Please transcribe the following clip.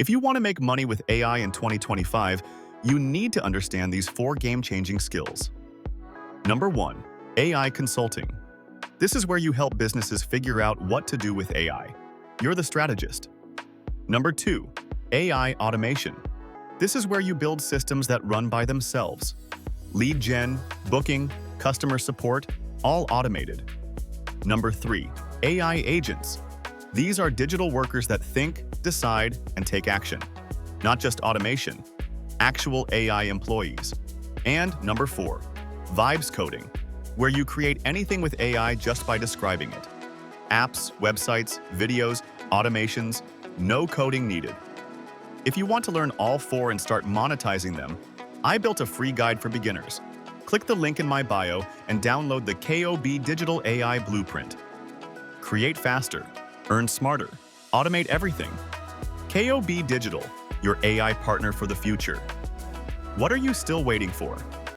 If you want to make money with AI in 2025, you need to understand these 4 game-changing skills. Number 1. AI consulting. This is where you help businesses figure out what to do with AI. You're the strategist. Number 2. AI automation. This is where you build systems that run by themselves. Lead gen, booking, customer support, all automated. Number 3. AI agents. These are digital workers that think, decide, and take action. Not just automation, actual AI employees. And number 4. Vibescoding, where you create anything with AI just by describing it. Apps, websites, videos, automations, no coding needed. If you want to learn all 4 and start monetizing them, I built a free guide for beginners. Click the link in my bio and download the KOBDigital AI Blueprint. Create faster, earn smarter, automate everything. KOBDigital, your AI partner for the future. What are you still waiting for?